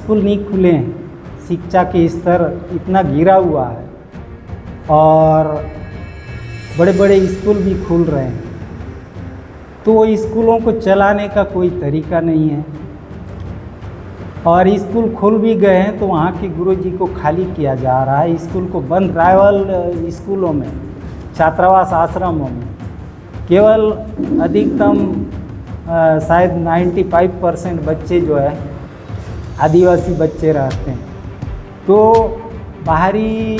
School नहीं खुले हैं, शिक्षा के स्तर इतना गिरा हुआ है और बड़े बड़े स्कूल भी खुल रहे हैं, तो स्कूलों को चलाने का कोई तरीका नहीं है। और स्कूल खुल भी गए हैं तो वहाँ के गुरुजी को खाली किया जा रहा है, स्कूल को बंद। राइवल स्कूलों में, छात्रावास आश्रमों में केवल अधिकतम शायद 95% बच्चे जो है आदिवासी बच्चे रहते हैं, तो बाहरी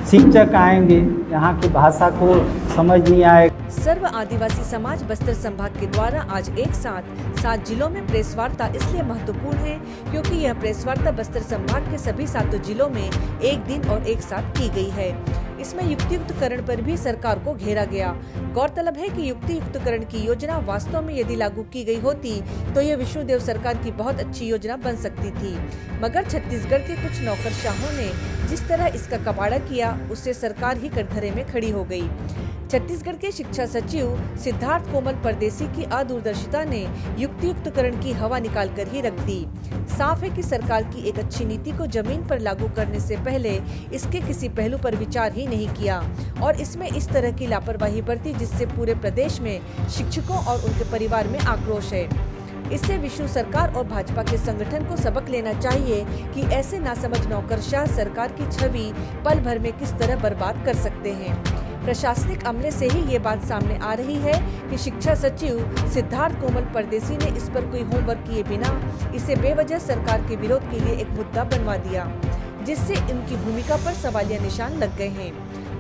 शिक्षक आएंगे, यहाँ की भाषा को समझ नहीं आएगा। सर्व आदिवासी समाज बस्तर संभाग के द्वारा आज एक साथ 7 जिलों में प्रेस वार्ता इसलिए महत्वपूर्ण है क्योंकि यह प्रेस वार्ता बस्तर संभाग के सभी 7 जिलों में एक दिन और एक साथ की गई है। इसमें युक्तियुक्तकरण पर भी सरकार को घेरा गया। गौरतलब है कि युक्तियुक्तकरण की योजना वास्तव में यदि लागू की गई होती तो यह विष्णुदेव सरकार की बहुत अच्छी योजना बन सकती थी, मगर छत्तीसगढ़ के कुछ नौकरशाहों ने जिस तरह इसका कबाड़ा किया उससे सरकार ही कटघरे में खड़ी हो गई। छत्तीसगढ़ के शिक्षा सचिव सिद्धार्थ कोमल परदेसी की अदूरदर्शिता ने युक्तियुक्तकरण की हवा निकाल कर ही रख दी। साफ है कि सरकार की एक अच्छी नीति को जमीन पर लागू करने से पहले इसके किसी पहलू पर विचार ही नहीं किया और इसमें इस तरह की लापरवाही बरती जिससे पूरे प्रदेश में शिक्षकों और उनके परिवार में आक्रोश है। इससे विष्णु सरकार और भाजपा के संगठन को सबक लेना चाहिए कि ऐसे नासमझ नौकरशाह सरकार की छवि पल भर में किस तरह बर्बाद कर सकते हैं। प्रशासनिक अमले से ही ये बात सामने आ रही है कि शिक्षा सचिव सिद्धार्थ कोमल परदेसी ने इस पर कोई होमवर्क किए बिना इसे बेवजह सरकार के विरोध के लिए एक मुद्दा बनवा दिया, जिससे इनकी भूमिका पर सवालिया निशान लग गए हैं।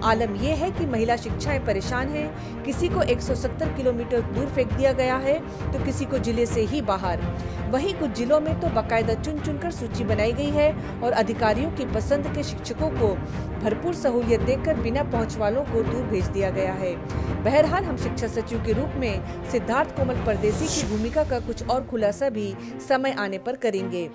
आलम यह है कि महिला शिक्षाएं परेशान हैं, किसी को 170 किलोमीटर दूर फेंक दिया गया है तो किसी को जिले से ही बाहर। वहीं कुछ जिलों में तो बाकायदा चुन चुनकर सूची बनाई गई है और अधिकारियों की पसंद के शिक्षकों को भरपूर सहूलियत देकर बिना पहुंच वालों को दूर भेज दिया गया है। बहरहाल हम शिक्षा सचिव के रूप में सिद्धार्थ कोमल परदेसी की भूमिका का कुछ और खुलासा भी समय आने पर करेंगे,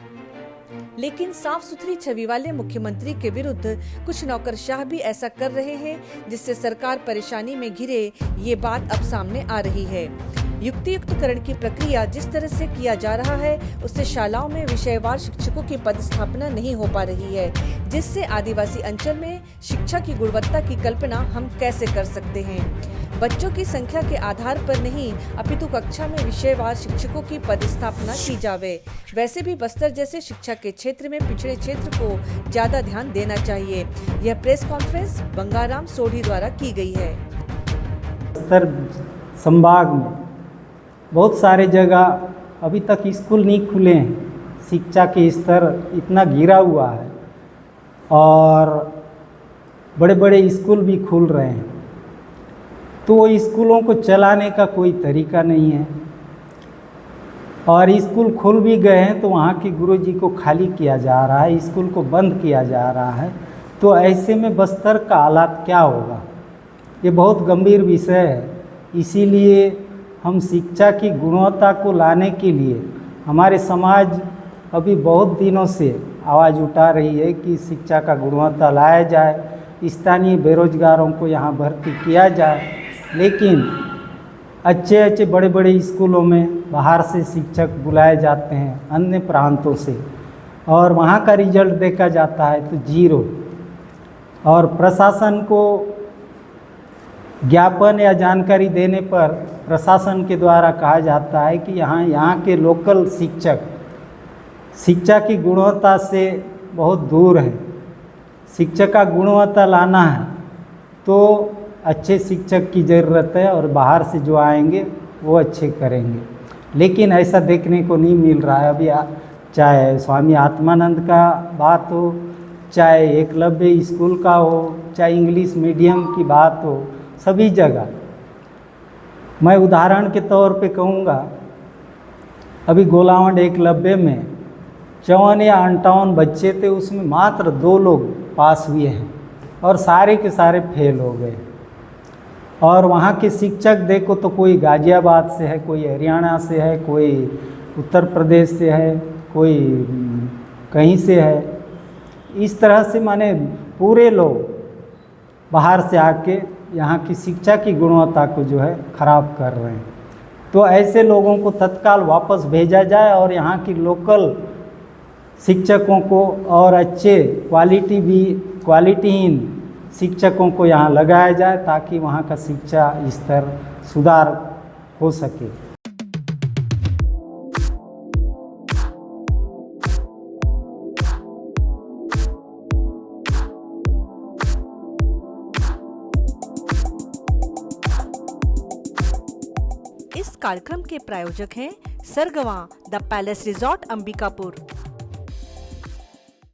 लेकिन साफ सुथरी छवि वाले मुख्यमंत्री के विरुद्ध कुछ नौकरशाह भी ऐसा कर रहे हैं जिससे सरकार परेशानी में घिरे, ये बात अब सामने आ रही है। युक्तियुक्तकरण की प्रक्रिया जिस तरह से किया जा रहा है उससे शालाओं में विषयवार शिक्षकों की पदस्थापना नहीं हो पा रही है, जिससे आदिवासी अंचल में शिक्षा की गुणवत्ता की कल्पना हम कैसे कर सकते हैं। बच्चों की संख्या के आधार पर नहीं अपितु कक्षा में विषयवार शिक्षकों की पदस्थापना की जावे। वैसे भी बस्तर जैसे शिक्षा के क्षेत्र में पिछड़े क्षेत्र को ज्यादा ध्यान देना चाहिए। यह प्रेस कॉन्फ्रेंस बंगाराम सोढ़ी द्वारा की गई है। बस्तर संभाग में बहुत सारे जगह अभी तक स्कूल नहीं खुले हैं, शिक्षा के स्तर इतना गिरा हुआ है और बड़े बड़े स्कूल भी खुल रहे हैं, तो स्कूलों को चलाने का कोई तरीका नहीं है। और स्कूल खुल भी गए हैं तो वहाँ के गुरुजी को खाली किया जा रहा है, स्कूल को बंद किया जा रहा है, तो ऐसे में बस्तर का हालात क्या होगा, ये बहुत गंभीर विषय है। इसीलिए हम शिक्षा की गुणवत्ता को लाने के लिए हमारे समाज अभी बहुत दिनों से आवाज़ उठा रही है कि शिक्षा का गुणवत्ता लाया जाए, स्थानीय बेरोजगारों को यहाँ भर्ती किया जाए। लेकिन अच्छे अच्छे बड़े बड़े स्कूलों में बाहर से शिक्षक बुलाए जाते हैं अन्य प्रांतों से, और वहाँ का रिजल्ट देखा जाता है तो 0। और प्रशासन को ज्ञापन या जानकारी देने पर प्रशासन के द्वारा कहा जाता है कि यहाँ के लोकल शिक्षक शिक्षा की गुणवत्ता से बहुत दूर है, शिक्षा का गुणवत्ता लाना है तो अच्छे शिक्षक की ज़रूरत है और बाहर से जो आएंगे वो अच्छे करेंगे। लेकिन ऐसा देखने को नहीं मिल रहा है अभी। चाहे स्वामी आत्मानंद का बात हो, चाहे एकलव्य स्कूल का हो, चाहे इंग्लिश मीडियम की बात हो, सभी जगह मैं उदाहरण के तौर पे कहूँगा, अभी गोलावंड एकलव्य में 54 या 58 बच्चे थे, उसमें मात्र 2 लोग पास हुए हैं और सारे के सारे फेल हो गए। और वहाँ के शिक्षक देखो तो कोई गाज़ियाबाद से है, कोई हरियाणा से है, कोई उत्तर प्रदेश से है, कोई कहीं से है। इस तरह से माने पूरे लोग बाहर से आके यहाँ की शिक्षा की गुणवत्ता को जो है ख़राब कर रहे हैं। तो ऐसे लोगों को तत्काल वापस भेजा जाए और यहाँ की लोकल शिक्षकों को और अच्छे क्वालिटीहीन शिक्षकों को यहाँ लगाया जाए ताकि वहाँ का शिक्षा स्तर सुधार हो सके। इस कार्यक्रम के प्रायोजक हैं सरगवा द पैलेस रिजॉर्ट अंबिकापुर।